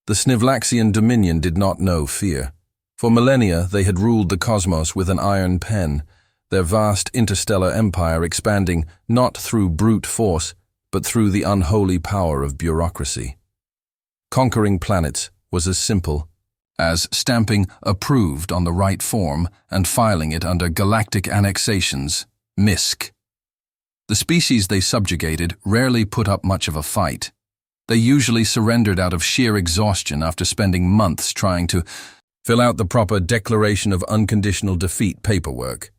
The Snivlaxian Dominion did not know fear. For millennia, they had ruled the cosmos with an iron pen, their vast interstellar empire expanding not through brute force, but through the unholy power of bureaucracy. Conquering planets was as simple as stamping approved on the right form and filing it under Galactic Annexations, MISC. The species they subjugated rarely put up much of a fight. They usually surrendered out of sheer exhaustion after spending months trying to fill out the proper Declaration of Unconditional Defeat paperwork.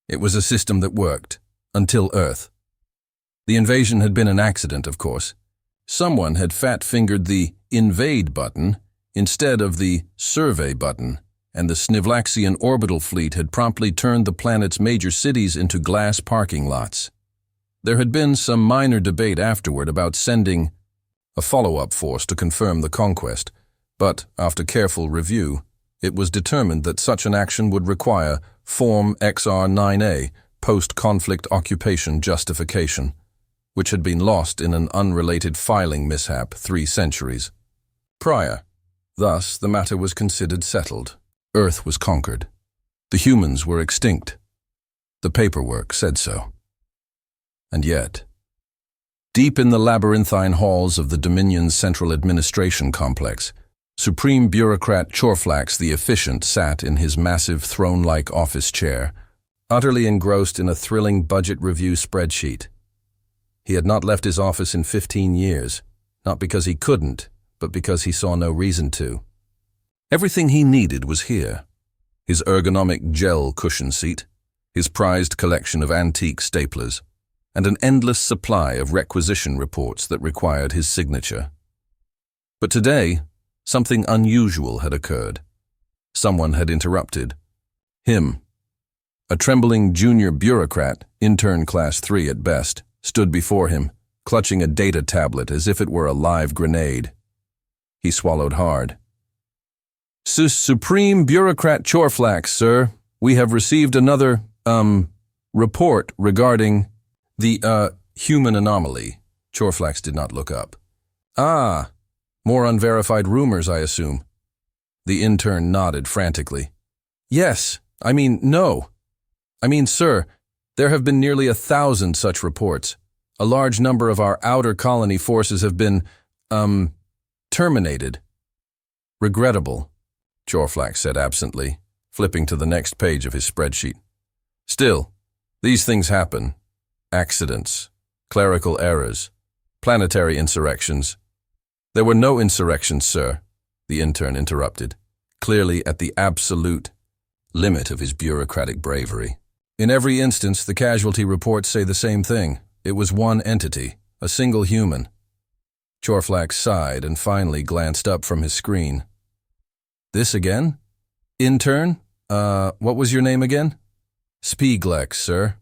It was a system that worked, until Earth. The invasion had been an accident, of course. Someone had fat-fingered the invade button instead of the survey button, and the Snivlaxian orbital fleet had promptly turned the planet's major cities into glass parking lots. There had been some minor debate afterward about sending a follow-up force to confirm the conquest, but after careful review, it was determined that such an action would require Form XR-9A, post-conflict occupation justification, which had been lost in an unrelated filing mishap 3 centuries prior. Thus, the matter was considered settled. Earth was conquered. The humans were extinct. The paperwork said so. And yet, deep in the labyrinthine halls of the Dominion's central administration complex, Supreme Bureaucrat Chorflax the Efficient sat in his massive throne-like office chair, utterly engrossed in a thrilling budget review spreadsheet. He had not left his office in 15 years, not because he couldn't, but because he saw no reason to. Everything he needed was here. His ergonomic gel cushion seat, his prized collection of antique staplers, and an endless supply of requisition reports that required his signature. But today, something unusual had occurred. Someone had interrupted. Him. A trembling junior bureaucrat, intern class 3 at best, stood before him, clutching a data tablet as if it were a live grenade. He swallowed hard. Supreme Bureaucrat Chorflax, sir. We have received another, report regarding the, human anomaly. Chorflax did not look up. Ah, more unverified rumors, I assume. The intern nodded frantically. Yes, no. Sir, there have been nearly 1,000 such reports. A large number of our outer colony forces have been, terminated. Regrettable, Chorflax said absently, flipping to the next page of his spreadsheet. Still, these things happen. Accidents, clerical errors, planetary insurrections. There were no insurrections, sir, the intern interrupted, clearly at the absolute limit of his bureaucratic bravery. In every instance, the casualty reports say the same thing. It was one entity, a single human. Chorflax sighed and finally glanced up from his screen. This again? Intern? What was your name again? Spieglex, sir.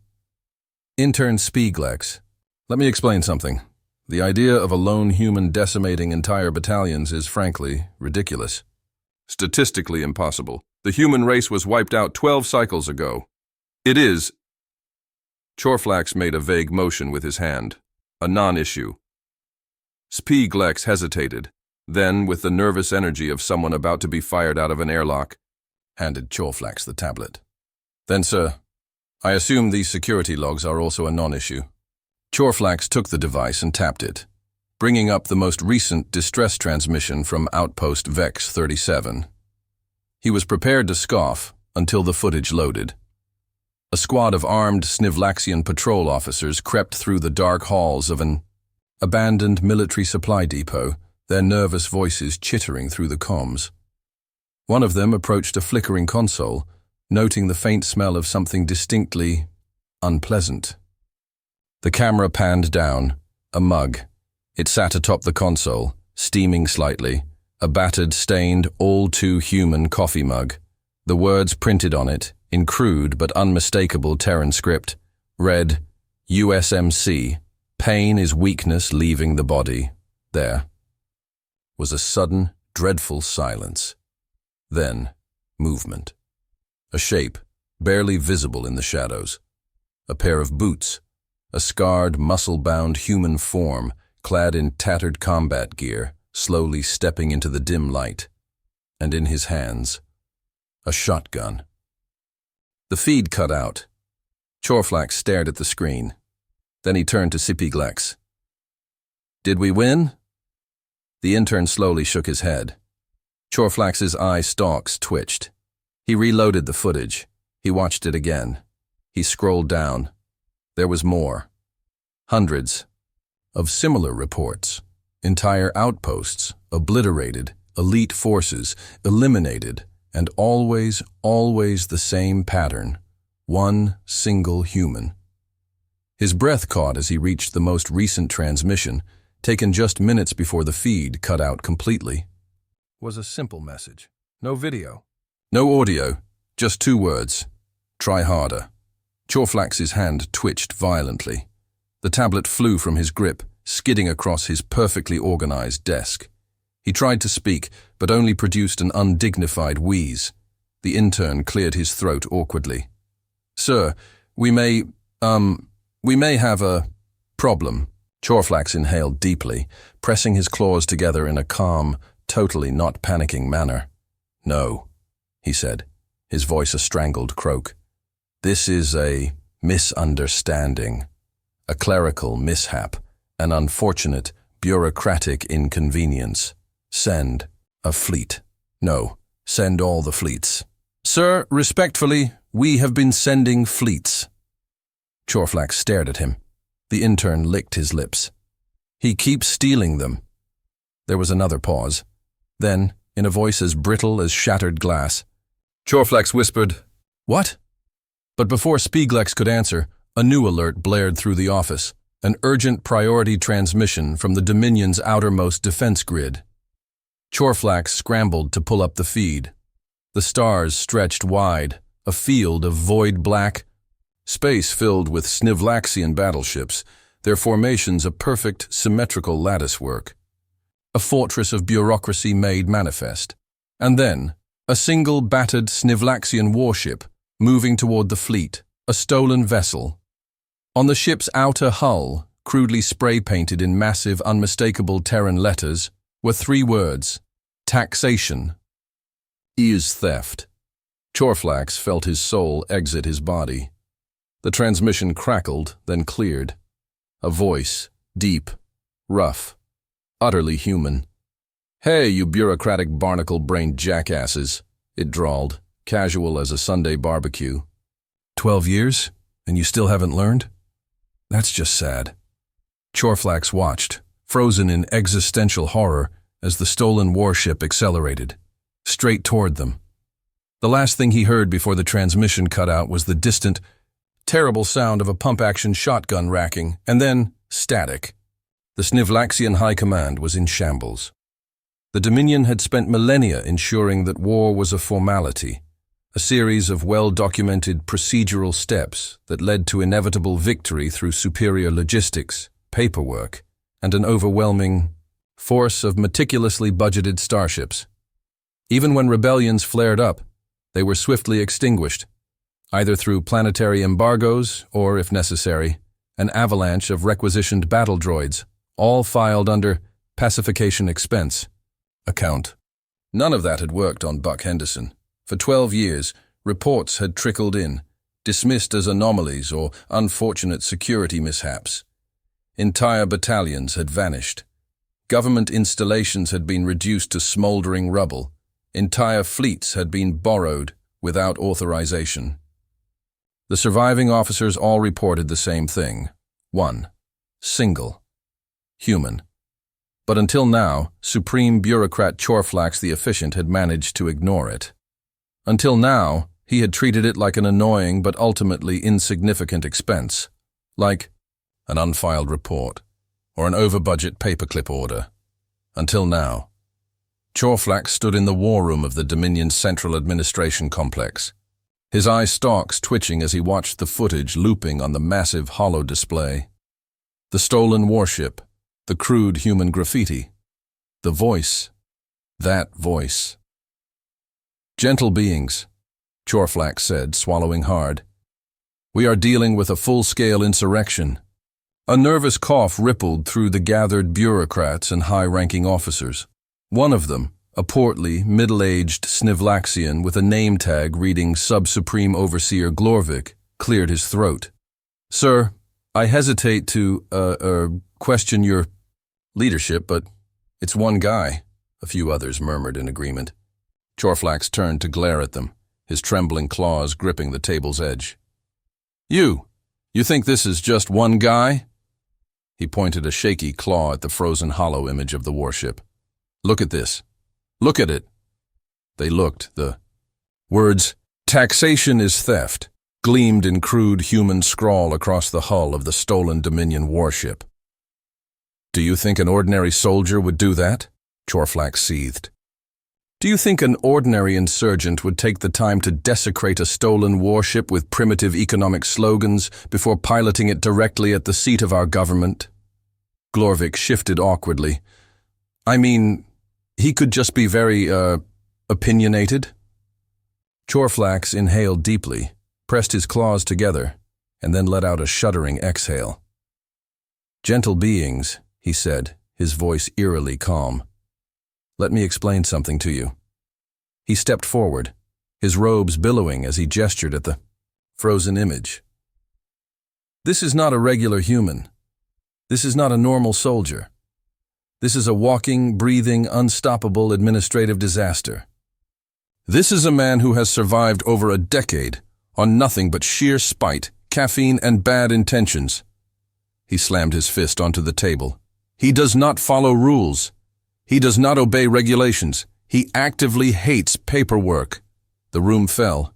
Intern Spieglex. Let me explain something. The idea of a lone human decimating entire battalions is, frankly, ridiculous. Statistically impossible. The human race was wiped out 12 cycles ago. It is. Chorflax made a vague motion with his hand. A non-issue. Spieglex hesitated, then, with the nervous energy of someone about to be fired out of an airlock, handed Chorflax the tablet. Then, sir, I assume these security logs are also a non-issue. Chorflax took the device and tapped it, bringing up the most recent distress transmission from Outpost Vex 37. He was prepared to scoff until the footage loaded. A squad of armed Snivlaxian patrol officers crept through the dark halls of an abandoned military supply depot, their nervous voices chittering through the comms. One of them approached a flickering console, noting the faint smell of something distinctly unpleasant. The camera panned down, a mug. It sat atop the console, steaming slightly, a battered, stained, all-too-human coffee mug. The words printed on it, in crude but unmistakable Terran script, read, USMC, pain is weakness leaving the body. There was a sudden, dreadful silence. Then, movement. A shape, barely visible in the shadows. A pair of boots. A scarred, muscle-bound human form, clad in tattered combat gear, slowly stepping into the dim light, and in his hands, a shotgun. The feed cut out. Chorflax stared at the screen. Then he turned to Sipiglex. "Did we win?" The intern slowly shook his head. Chorflax's eye stalks twitched. He reloaded the footage. He watched it again. He scrolled down. There was more. Hundreds of similar reports. Entire outposts, obliterated, elite forces, eliminated, and always the same pattern. One single human. His breath caught as he reached the most recent transmission, taken just minutes before the feed cut out completely. It was a simple message. No video. No audio. Just 2 words. Try harder. Chorflax's hand twitched violently. The tablet flew from his grip, skidding across his perfectly organized desk. He tried to speak, but only produced an undignified wheeze. The intern cleared his throat awkwardly. "Sir, we may have a problem." Chorflax inhaled deeply, pressing his claws together in a calm, totally not panicking manner. "No," he said, his voice a strangled croak. "This is a misunderstanding, a clerical mishap, an unfortunate, bureaucratic inconvenience. Send a fleet. No, send all the fleets." "Sir, respectfully, we have been sending fleets." Chorflax stared at him. The intern licked his lips. "He keeps stealing them." There was another pause. Then, in a voice as brittle as shattered glass, Chorflax whispered, "What?" But before Spiglex could answer, a new alert blared through the office, an urgent priority transmission from the Dominion's outermost defense grid. Chorflax scrambled to pull up the feed. The stars stretched wide, a field of void black, space filled with Snivlaxian battleships, their formations a perfect, symmetrical latticework. A fortress of bureaucracy made manifest. And then, a single battered Snivlaxian warship moving toward the fleet, a stolen vessel. On the ship's outer hull, crudely spray-painted in massive, unmistakable Terran letters, were 3 words: taxation. Is theft. Chorflax felt his soul exit his body. The transmission crackled, then cleared. A voice, deep, rough, utterly human. "Hey, you bureaucratic barnacle-brained jackasses," it drawled, casual as a Sunday barbecue. 12 years, and you still haven't learned? That's just sad. Chorflax watched, frozen in existential horror, as the stolen warship accelerated, straight toward them. The last thing he heard before the transmission cut out was the distant, terrible sound of a pump-action shotgun racking, and then static. The Snivlaxian High Command was in shambles. The Dominion had spent millennia ensuring that war was a formality, a series of well-documented procedural steps that led to inevitable victory through superior logistics, paperwork, and an overwhelming force of meticulously budgeted starships. Even when rebellions flared up, they were swiftly extinguished, either through planetary embargoes or, if necessary, an avalanche of requisitioned battle droids, all filed under pacification expense account. None of that had worked on Buck Henderson. For 12 years, reports had trickled in, dismissed as anomalies or unfortunate security mishaps. Entire battalions had vanished. Government installations had been reduced to smoldering rubble. Entire fleets had been borrowed without authorization. The surviving officers all reported the same thing. One. Single. Human. But until now, Supreme Bureaucrat Chorflax the Efficient had managed to ignore it. Until now, he had treated it like an annoying but ultimately insignificant expense, like an unfiled report or an over-budget paperclip order. Until now. Chorflax stood in the war room of the Dominion Central Administration Complex, his eye stalks twitching as he watched the footage looping on the massive holo display. The stolen warship, the crude human graffiti, the voice, that voice. "Gentle beings," Chorflax said, swallowing hard. "We are dealing with a full-scale insurrection." A nervous cough rippled through the gathered bureaucrats and high-ranking officers. One of them, a portly, middle-aged Snivlaxian with a name tag reading Sub-Supreme Overseer Glorvik, cleared his throat. "Sir, I hesitate to, question your leadership, but it's one guy," a few others murmured in agreement. Chorflax turned to glare at them, his trembling claws gripping the table's edge. You think this is just one guy?" He pointed a shaky claw at the frozen hollow image of the warship. "Look at this. Look at it." They looked. The words, "Taxation is theft," gleamed in crude human scrawl across the hull of the stolen Dominion warship. "Do you think an ordinary soldier would do that?" Chorflax seethed. "Do you think an ordinary insurgent would take the time to desecrate a stolen warship with primitive economic slogans before piloting it directly at the seat of our government?" Glorvik shifted awkwardly. "I mean, he could just be very, opinionated." Chorflax inhaled deeply, pressed his claws together, and then let out a shuddering exhale. "Gentle beings," he said, his voice eerily calm. "Let me explain something to you." He stepped forward, his robes billowing as he gestured at the frozen image. "This is not a regular human. This is not a normal soldier. This is a walking, breathing, unstoppable administrative disaster. This is a man who has survived over a decade on nothing but sheer spite, caffeine, and bad intentions." He slammed his fist onto the table. "He does not follow rules. He does not obey regulations. He actively hates paperwork." The room fell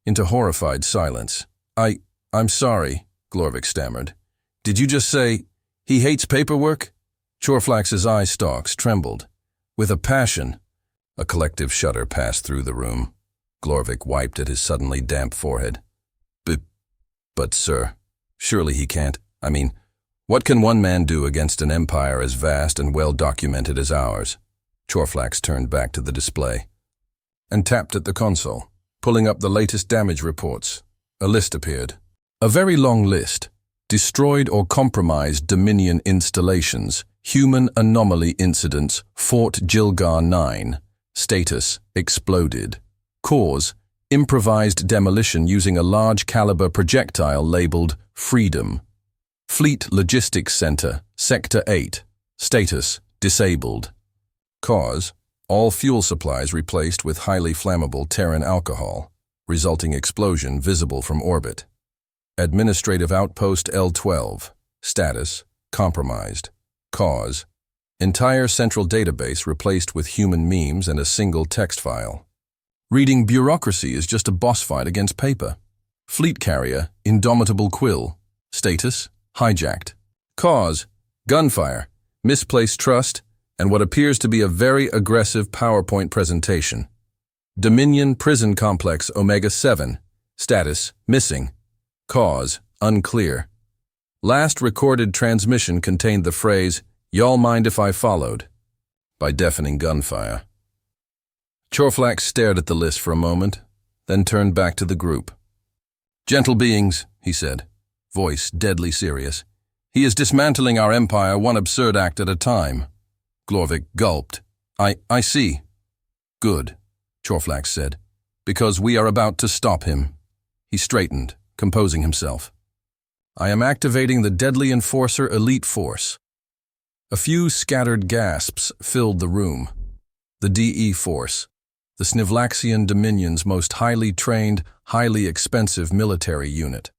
into horrified silence. I'm sorry," Glorvik stammered. "Did you just say he hates paperwork?" Chorflax's eye stalks trembled. With a passion, a collective shudder passed through the room. Glorvik wiped at his suddenly damp forehead. But sir, surely he can't. I mean, what can one man do against an empire as vast and well-documented as ours?" Chorflax turned back to the display and tapped at the console, pulling up the latest damage reports. A list appeared. A very long list. Destroyed or compromised Dominion installations. Human anomaly incidents. Fort Jilgar 9. Status: exploded. Cause: improvised demolition using a large-caliber projectile labeled Freedom. Fleet Logistics Center, Sector 8. Status: disabled. Cause: all fuel supplies replaced with highly flammable Terran alcohol, resulting explosion visible from orbit. Administrative Outpost L-12. Status: compromised. Cause: entire central database replaced with human memes and a single text file. Reading bureaucracy is just a boss fight against paper. Fleet Carrier Indomitable Quill. Status: hijacked. Cause: gunfire, misplaced trust, and what appears to be a very aggressive PowerPoint presentation. Dominion Prison Complex Omega-7. Status: missing. Cause: unclear. Last recorded transmission contained the phrase, "Y'all mind if I followed?" by deafening gunfire. Chorflax stared at the list for a moment, then turned back to the group. "Gentle beings," he said, voice deadly serious. "He is dismantling our empire one absurd act at a time." Glorvik gulped. I see." "Good," Chorflax said, "because we are about to stop him." He straightened, composing himself. "I am activating the Deadly Enforcer Elite Force." A few scattered gasps filled the room. The DE Force, the Snivlaxian Dominion's most highly trained, highly expensive military unit.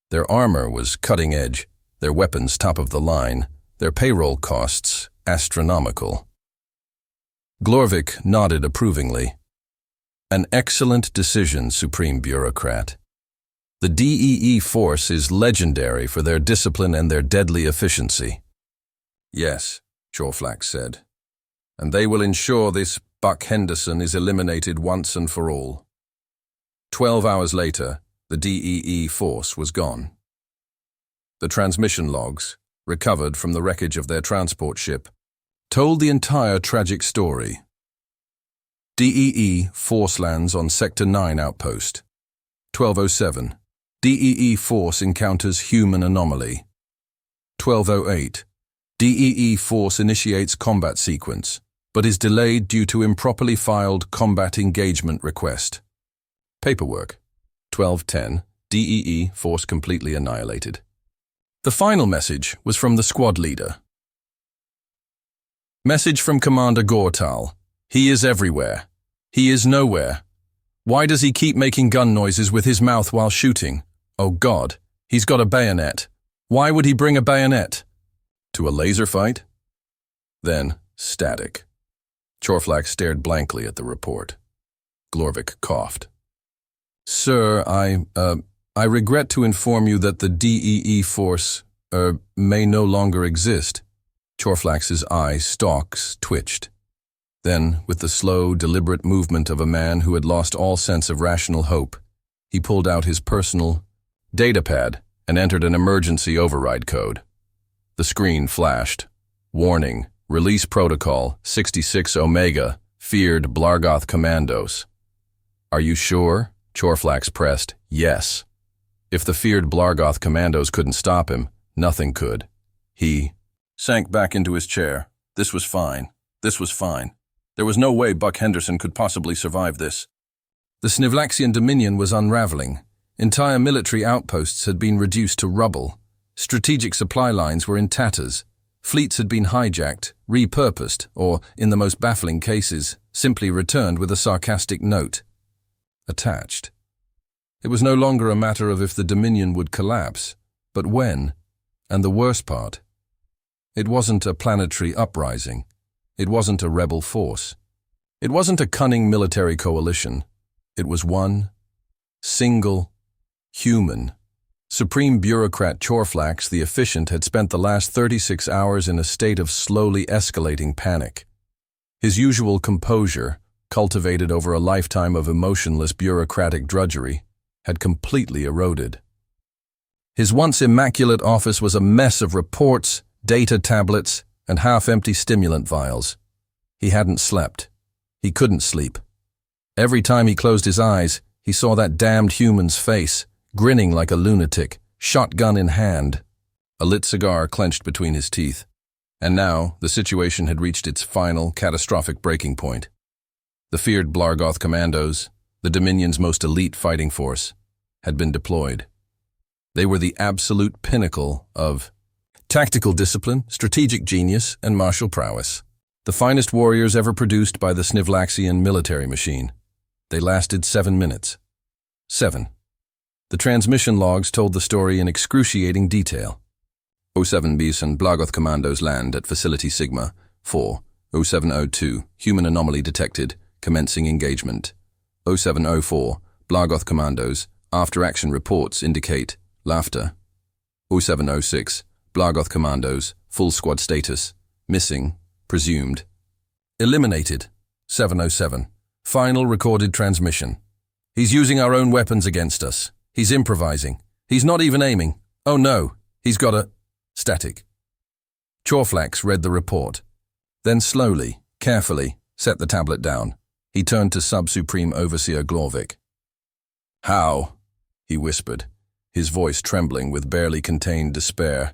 Their armor was cutting edge, their weapons top of the line, their payroll costs astronomical. Glorvik nodded approvingly. "An excellent decision, Supreme Bureaucrat. The DEE force is legendary for their discipline and their deadly efficiency." "Yes," Chorflax said, "and they will ensure this Buck Henderson is eliminated once and for all." 12 hours later, the DEE force was gone. The transmission logs, recovered from the wreckage of their transport ship, told the entire tragic story. DEE force lands on Sector 9 outpost. 12:07. DEE force encounters human anomaly. 12:08. DEE force initiates combat sequence. but is delayed due to improperly filed combat engagement request. Paperwork. 1210. DEE force completely annihilated. The final message was from the squad leader. Message from Commander Gortal. He is everywhere. He is nowhere. Why does he keep making gun noises with his mouth while shooting? Oh God, he's got a bayonet. Why would he bring a bayonet? To a laser fight? Then, static. Chorflax stared blankly at the report. Glorvik coughed. Sir, I regret to inform you that the DEE force, may no longer exist. Chorflax's eye stalks twitched. Then, with the slow, deliberate movement of a man who had lost all sense of rational hope, he pulled out his personal datapad and entered an emergency override code. The screen flashed. Warning, release protocol 66 Omega, feared Blargoth commandos. Are you sure? Chorflax pressed yes. If the feared Blargoth commandos couldn't stop him, nothing could. He sank back into his chair. This was fine. This was fine. There was no way Buck Henderson could possibly survive this. The Snivlaxian Dominion was unraveling. Entire military outposts had been reduced to rubble. Strategic supply lines were in tatters. Fleets had been hijacked, repurposed, or, in the most baffling cases, simply returned with a sarcastic note attached. It was no longer a matter of if the Dominion would collapse, but when, and the worst part, it wasn't a planetary uprising. It wasn't a rebel force. It wasn't a cunning military coalition. It was one, single, human. Supreme Bureaucrat Chorflax the Efficient had spent the last 36 hours in a state of slowly escalating panic. His usual composure, cultivated over a lifetime of emotionless bureaucratic drudgery, had completely eroded. His once immaculate office was a mess of reports, data tablets, and half-empty stimulant vials. He hadn't slept. He couldn't sleep. Every time he closed his eyes, he saw that damned human's face, grinning like a lunatic, shotgun in hand, a lit cigar clenched between his teeth. And now, the situation had reached its final, catastrophic breaking point. The feared Blargoth commandos, the Dominion's most elite fighting force, had been deployed. They were the absolute pinnacle of tactical discipline, strategic genius, and martial prowess. The finest warriors ever produced by the Snivlaxian military machine. They lasted 7 minutes. 7. The transmission logs told the story in excruciating detail. 07 and Blargoth commandos land at Facility Sigma 4. 0702, human anomaly detected, commencing engagement. 0704, Blargoth commandos, after-action reports indicate laughter. 0706, Blargoth commandos, full squad status, missing, presumed. Eliminated. 707, final recorded transmission. He's using our own weapons against us. He's improvising. He's not even aiming. Oh no, he's got a static. Chorflax read the report. Then slowly, carefully, set the tablet down. He turned to Sub-Supreme Overseer Glorvik. How? He whispered, his voice trembling with barely contained despair.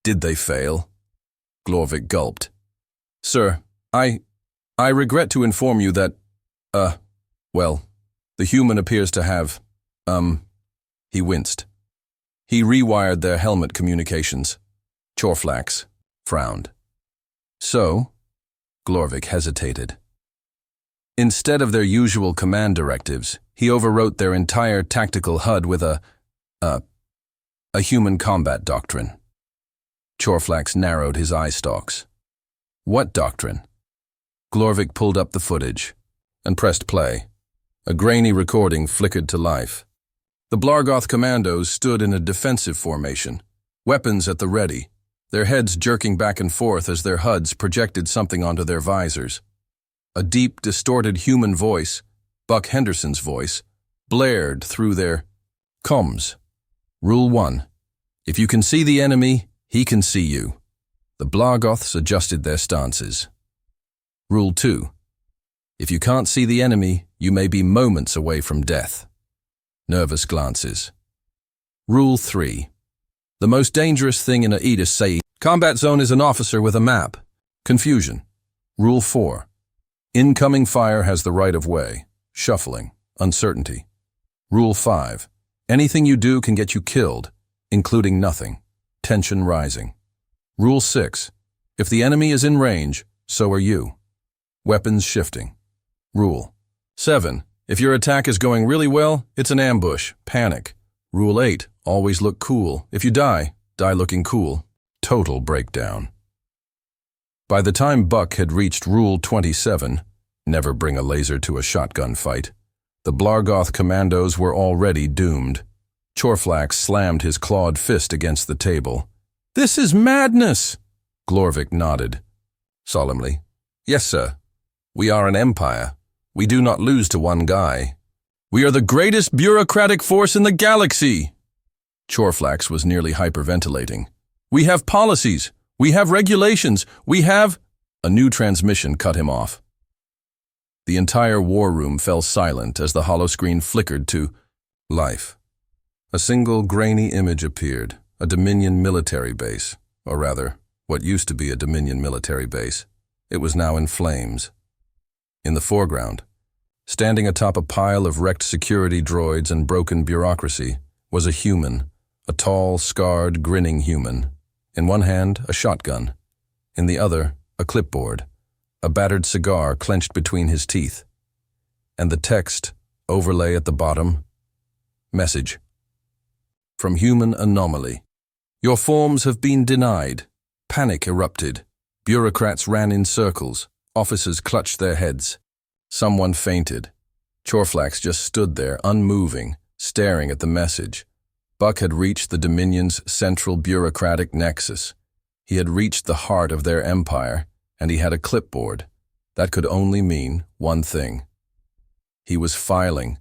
Did they fail? Glorvik gulped. Sir, I regret to inform you that, well, the human appears to have, he winced. He rewired their helmet communications. Chorflax frowned. So? Glorvik hesitated. Instead of their usual command directives, he overwrote their entire tactical HUD with a human combat doctrine. Chorflax narrowed his eye stalks. What doctrine? Glorvik pulled up the footage and pressed play. A grainy recording flickered to life. The Blargoth commandos stood in a defensive formation, weapons at the ready, their heads jerking back and forth as their HUDs projected something onto their visors. A deep, distorted human voice, Buck Henderson's voice, blared through their comms. Rule 1. If you can see the enemy, he can see you. The Blargoths adjusted their stances. Rule 2. If you can't see the enemy, you may be moments away from death. Nervous glances. Rule 3. The most dangerous thing in a Aedis say, combat zone is an officer with a map. Confusion. Rule 4. Incoming fire has the right of way. Shuffling. Uncertainty. Rule 5. Anything you do can get you killed, including nothing. Tension rising. Rule 6. If the enemy is in range, so are you. Weapons shifting. Rule 7. If your attack is going really well, it's an ambush. Panic. Rule 8. Always look cool. If you die, die looking cool. Total breakdown. By the time Buck had reached Rule 27, never bring a laser to a shotgun fight, the Blargoth commandos were already doomed. Chorflax slammed his clawed fist against the table. "This is madness!" Glorvik nodded. Solemnly, "Yes, sir. We are an empire. We do not lose to one guy. We are the greatest bureaucratic force in the galaxy." Chorflax was nearly hyperventilating. "We have policies. We have regulations. We have—" A new transmission cut him off. The entire war room fell silent as the holoscreen flickered to life. A single grainy image appeared, a Dominion military base, or rather, what used to be a Dominion military base. It was now in flames. In the foreground, standing atop a pile of wrecked security droids and broken bureaucracy, was a human, a tall, scarred, grinning human. In one hand, a shotgun. In the other, a clipboard, a battered cigar clenched between his teeth. And the text, overlay at the bottom, message. From human anomaly. Your forms have been denied. Panic erupted. Bureaucrats ran in circles. Officers clutched their heads. Someone fainted. Chorflax just stood there, unmoving, staring at the message. Buck had reached the Dominion's central bureaucratic nexus. He had reached the heart of their empire, and he had a clipboard. That could only mean one thing. He was filing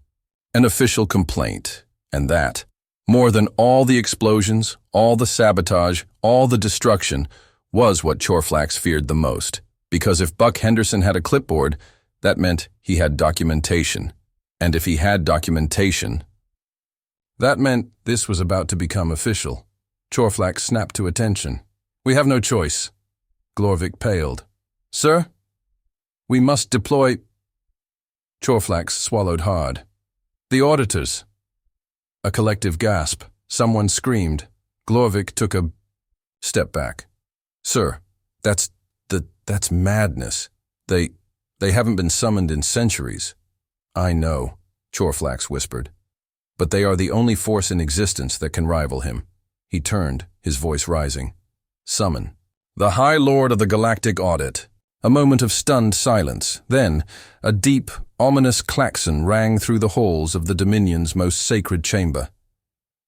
an official complaint, and that, more than all the explosions, all the sabotage, all the destruction, was what Chorflax feared the most. Because if Buck Henderson had a clipboard, that meant he had documentation. And if he had documentation, that meant this was about to become official. Chorflax snapped to attention. "We have no choice." Glorvik paled. "Sir? We must deploy—" Chorflax swallowed hard. "The auditors." A collective gasp. Someone screamed. Glorvik took a step back. "Sir, that's madness. They haven't been summoned in centuries." "I know," Chorflax whispered. "But they are the only force in existence that can rival him." He turned, his voice rising. "Summon." "The High Lord of the Galactic Audit." A moment of stunned silence. Then, a deep, ominous klaxon rang through the halls of the Dominion's most sacred chamber.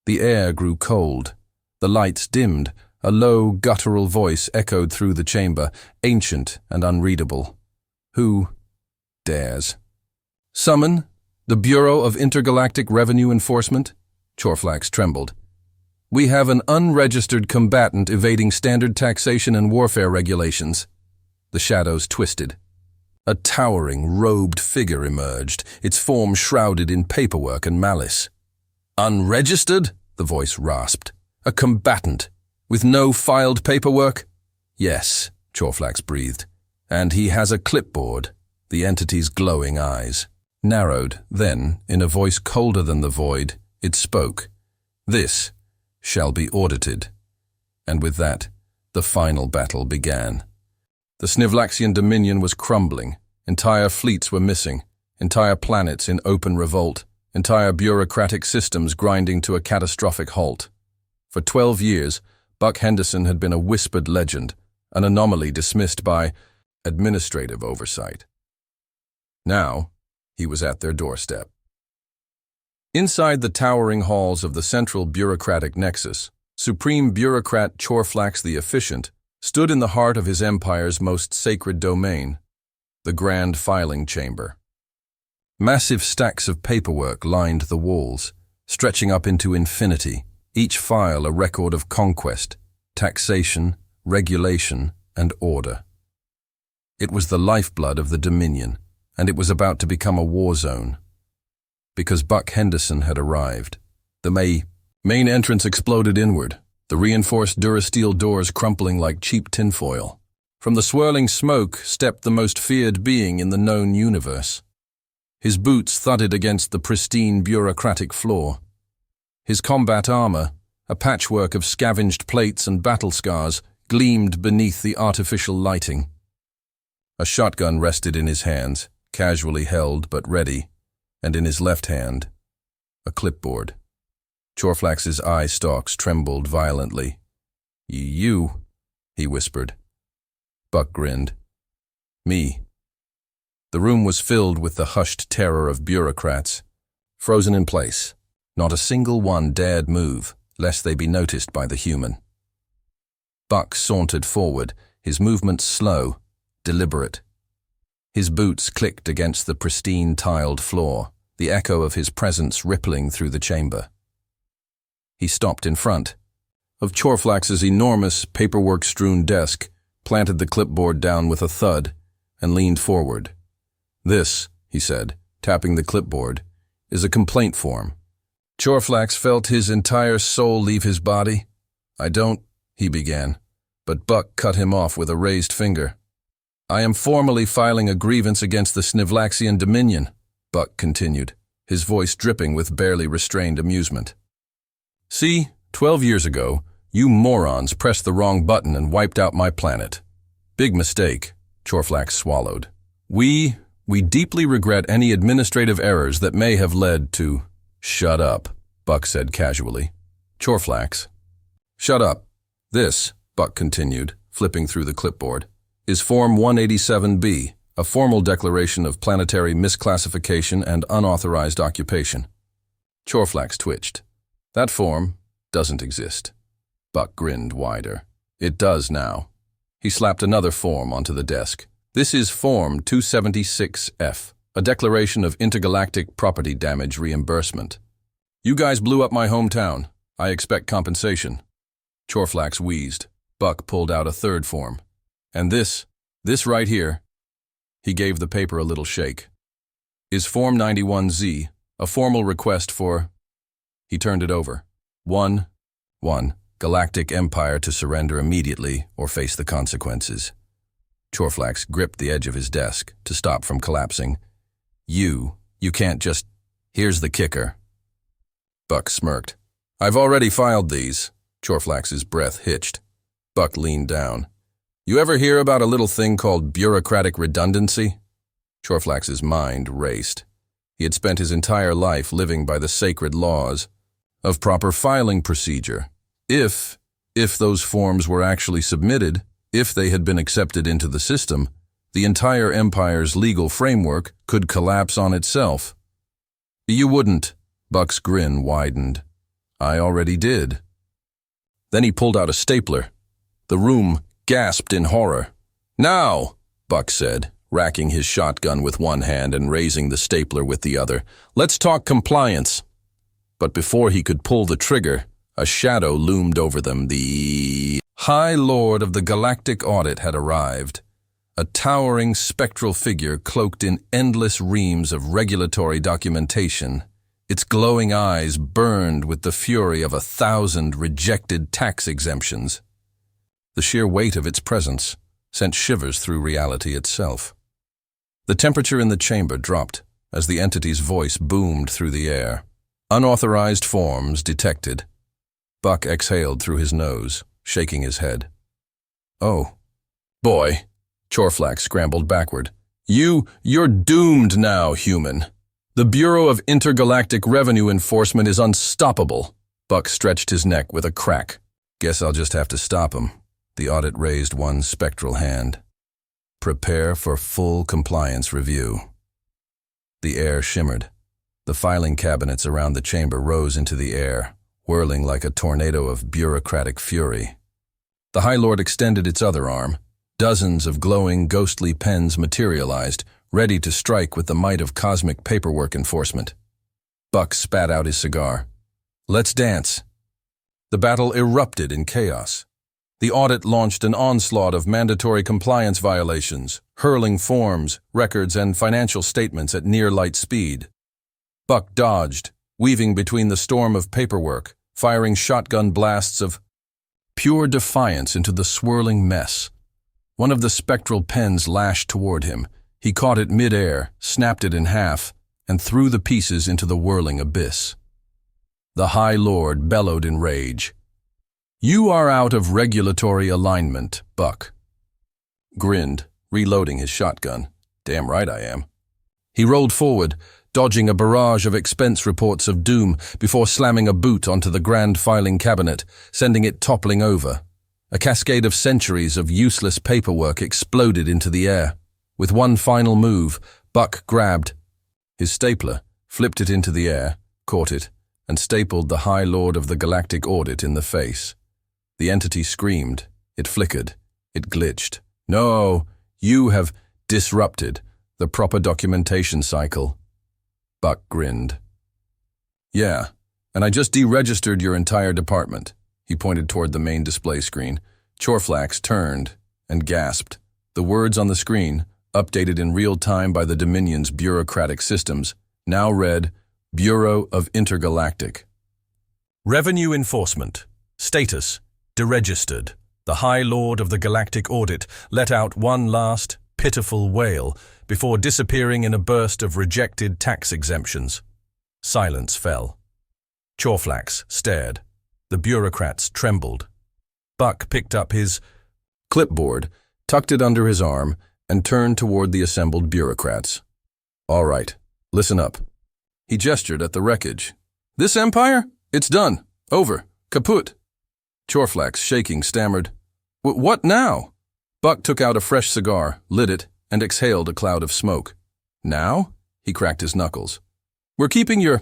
The air grew cold. The lights dimmed. A low, guttural voice echoed through the chamber, ancient and unreadable. "Who dares?" "Summon the Bureau of Intergalactic Revenue Enforcement." Chorflax trembled. "We have an unregistered combatant evading standard taxation and warfare regulations." The shadows twisted. A towering, robed figure emerged, its form shrouded in paperwork and malice. "Unregistered?" the voice rasped. "A combatant? With no filed paperwork?" "Yes," Chorflax breathed. "And he has a clipboard." The entity's glowing eyes narrowed. Then, in a voice colder than the void, it spoke. "This shall be audited." And with that, the final battle began. The Snivlaxian Dominion was crumbling. Entire fleets were missing. Entire planets in open revolt. Entire bureaucratic systems grinding to a catastrophic halt. For 12 years, Buck Henderson had been a whispered legend, an anomaly dismissed by administrative oversight. Now, he was at their doorstep. Inside the towering halls of the central bureaucratic nexus, Supreme Bureaucrat Chorflax the Efficient stood in the heart of his empire's most sacred domain, the Grand Filing Chamber. Massive stacks of paperwork lined the walls, stretching up into infinity, each file a record of conquest, taxation, regulation, and order. It was the lifeblood of the Dominion, and it was about to become a war zone. Because Buck Henderson had arrived. The main entrance exploded inward, the reinforced Durasteel doors crumpling like cheap tinfoil. From the swirling smoke stepped the most feared being in the known universe. His boots thudded against the pristine bureaucratic floor. His combat armor, a patchwork of scavenged plates and battle scars, gleamed beneath the artificial lighting. A shotgun rested in his hands, casually held but ready, and in his left hand, a clipboard. Chorflax's eye stalks trembled violently. You, he whispered. Buck grinned. Me. The room was filled with the hushed terror of bureaucrats, frozen in place. Not a single one dared move, lest they be noticed by the human. Buck sauntered forward, his movements slow, deliberate. His boots clicked against the pristine tiled floor, the echo of his presence rippling through the chamber. He stopped in front of Chorflax's enormous, paperwork-strewn desk, planted the clipboard down with a thud, and leaned forward. This, he said, tapping the clipboard, is a complaint form. Chorflax felt his entire soul leave his body. I don't, he began, but Buck cut him off with a raised finger. I am formally filing a grievance against the Snivlaxian Dominion, Buck continued, his voice dripping with barely restrained amusement. See, 12 years ago, you morons pressed the wrong button and wiped out my planet. Big mistake, Chorflax swallowed. We deeply regret any administrative errors that may have led to— Shut up, Buck said casually. Chorflax. Shut up. This, Buck continued, flipping through the clipboard, is Form 187B, a formal declaration of planetary misclassification and unauthorized occupation. Chorflax twitched. That form doesn't exist. Buck grinned wider. It does now. He slapped another form onto the desk. This is Form 276F, a declaration of intergalactic property damage reimbursement. You guys blew up my hometown. I expect compensation. Chorflax wheezed. Buck pulled out a third form. And this right here, he gave the paper a little shake, is Form 91Z, a formal request for— He turned it over. 1. Galactic Empire to surrender immediately or face the consequences. Chorflax gripped the edge of his desk to stop from collapsing. You can't just— Here's the kicker. Buck smirked. I've already filed these. Chorflax's breath hitched. Buck leaned down. You ever hear about a little thing called bureaucratic redundancy? Chorflax's mind raced. He had spent his entire life living by the sacred laws of proper filing procedure. If those forms were actually submitted, if they had been accepted into the system, the entire empire's legal framework could collapse on itself. You wouldn't. Buck's grin widened. I already did. Then he pulled out a stapler. The room gasped in horror. Now, Buck said, racking his shotgun with one hand and raising the stapler with the other. Let's talk compliance. But before he could pull the trigger, a shadow loomed over them. The High Lord of the Galactic Audit had arrived. A towering spectral figure cloaked in endless reams of regulatory documentation. Its glowing eyes burned with the fury of 1,000 rejected tax exemptions. The sheer weight of its presence sent shivers through reality itself. The temperature in the chamber dropped as the entity's voice boomed through the air. Unauthorized forms detected. Buck exhaled through his nose, shaking his head. Oh, boy. Chorflax scrambled backward. You're doomed now, human. The Bureau of Intergalactic Revenue Enforcement is unstoppable. Buck stretched his neck with a crack. Guess I'll just have to stop him. The audit raised one spectral hand. Prepare for full compliance review. The air shimmered. The filing cabinets around the chamber rose into the air, whirling like a tornado of bureaucratic fury. The High Lord extended its other arm. Dozens of glowing, ghostly pens materialized, ready to strike with the might of cosmic paperwork enforcement. Buck spat out his cigar. Let's dance. The battle erupted in chaos. The audit launched an onslaught of mandatory compliance violations, hurling forms, records, and financial statements at near light speed. Buck dodged, weaving between the storm of paperwork, firing shotgun blasts of pure defiance into the swirling mess. One of the spectral pens lashed toward him. He caught it mid-air, snapped it in half, and threw the pieces into the whirling abyss. The High Lord bellowed in rage. "You are out of regulatory alignment, Buck." Grinned, reloading his shotgun. "Damn right I am." He rolled forward, dodging a barrage of expense reports of doom before slamming a boot onto the grand filing cabinet, sending it toppling over. A cascade of centuries of useless paperwork exploded into the air. With one final move, Buck grabbed his stapler, flipped it into the air, caught it, and stapled the High Lord of the Galactic Audit in the face. The entity screamed. It flickered. It glitched. "No, you have disrupted the proper documentation cycle." Buck grinned. "Yeah, and I just deregistered your entire department." He pointed toward the main display screen. Chorflax turned and gasped. The words on the screen, updated in real time by the Dominion's bureaucratic systems, now read, "Bureau of Intergalactic. Revenue Enforcement. Status, deregistered. The High Lord of the Galactic Audit let out one last, pitiful wail before disappearing in a burst of rejected tax exemptions." Silence fell. Chorflax stared. The bureaucrats trembled. Buck picked up his clipboard, tucked it under his arm, and turned toward the assembled bureaucrats. "All right, listen up." He gestured at the wreckage. "This empire? It's done. Over. Kaput." Chorflax, shaking, stammered, "What now?" Buck took out a fresh cigar, lit it, and exhaled a cloud of smoke. "Now?" He cracked his knuckles. "We're keeping your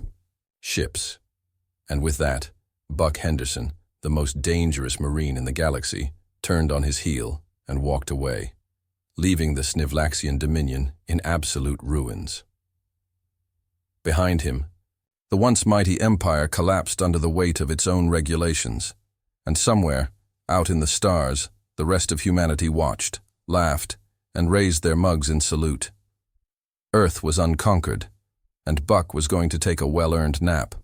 ships." And with that, Buck Henderson, the most dangerous Marine in the galaxy, turned on his heel and walked away, leaving the Snivlaxian Dominion in absolute ruins. Behind him, the once mighty empire collapsed under the weight of its own regulations, and somewhere, out in the stars, the rest of humanity watched, laughed, and raised their mugs in salute. Earth was unconquered, and Buck was going to take a well-earned nap.